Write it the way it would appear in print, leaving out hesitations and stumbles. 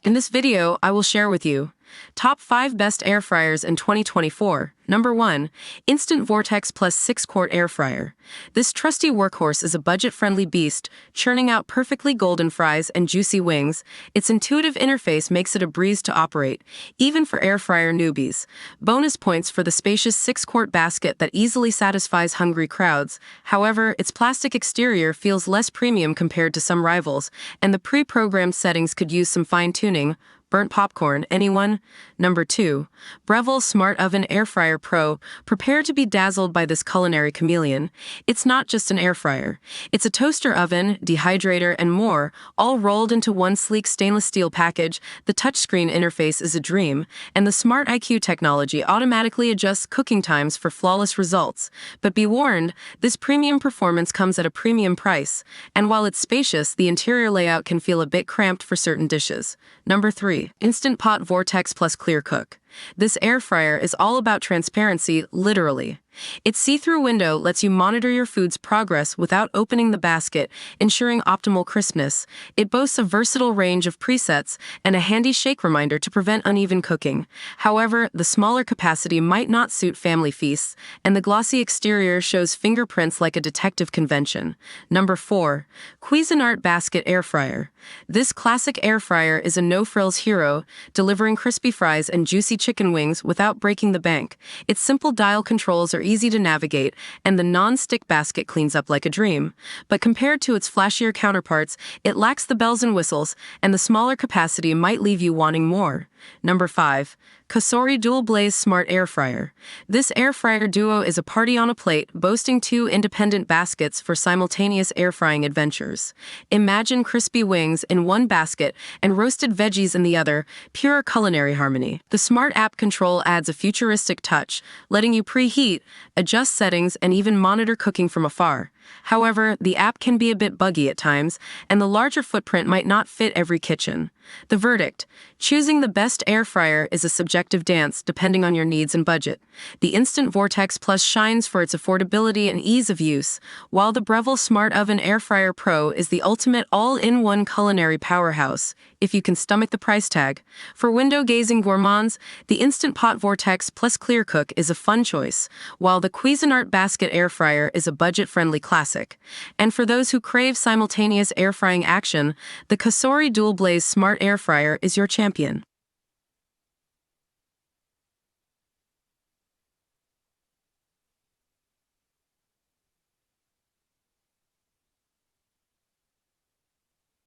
In this video, I will share with you Top 5 Best Air Fryers in 2024. Number 1. Instant Vortex Plus 6-Quart Air Fryer. This trusty workhorse is a budget-friendly beast, churning out perfectly golden fries and juicy wings. Its intuitive interface makes it a breeze to operate, even for air fryer newbies. Bonus points for the spacious 6-quart basket that easily satisfies hungry crowds. However, its plastic exterior feels less premium compared to some rivals, and the pre-programmed settings could use some fine-tuning. Burnt popcorn, anyone? Number 2. Breville Smart Oven Air Fryer Pro. Prepare to be dazzled by this culinary chameleon. It's not just an air fryer. It's a toaster oven, dehydrator, and more, all rolled into one sleek stainless steel package. The touchscreen interface is a dream, and the Smart IQ technology automatically adjusts cooking times for flawless results. But be warned, this premium performance comes at a premium price, and while it's spacious, the interior layout can feel a bit cramped for certain dishes. Number 3. Instant Pot Vortex Plus Clear Cook. This air fryer is all about transparency, literally. Its see-through window lets you monitor your food's progress without opening the basket, ensuring optimal crispness. It boasts a versatile range of presets and a handy shake reminder to prevent uneven cooking. However, the smaller capacity might not suit family feasts, and the glossy exterior shows fingerprints like a detective convention. Number 4. Cuisinart Basket Air Fryer. This classic air fryer is a no-frills hero, delivering crispy fries and juicy chicken wings without breaking the bank. Its simple dial controls are easy to navigate, and the non-stick basket cleans up like a dream. But compared to its flashier counterparts, it lacks the bells and whistles, and the smaller capacity might leave you wanting more. Number 5. Cosori Dual Blaze Smart Air Fryer. This air fryer duo is a party on a plate, boasting 2 independent baskets for simultaneous air frying adventures. Imagine crispy wings in one basket and roasted veggies in the other, pure culinary harmony. The Smart App Control adds a futuristic touch, letting you preheat, adjust settings, and even monitor cooking from afar. However, the app can be a bit buggy at times, and the larger footprint might not fit every kitchen. The verdict: choosing the best air fryer is a subjective dance depending on your needs and budget. The Instant Vortex Plus shines for its affordability and ease of use, while the Breville Smart Oven Air Fryer Pro is the ultimate all-in-one culinary powerhouse, if you can stomach the price tag. For window-gazing gourmands, the Instant Pot Vortex Plus Clear Cook is a fun choice, while the Cuisinart Basket Air Fryer is a budget-friendly classic. And for those who crave simultaneous air frying action, the Cosori Dual Blaze Smart Air Fryer is your champion.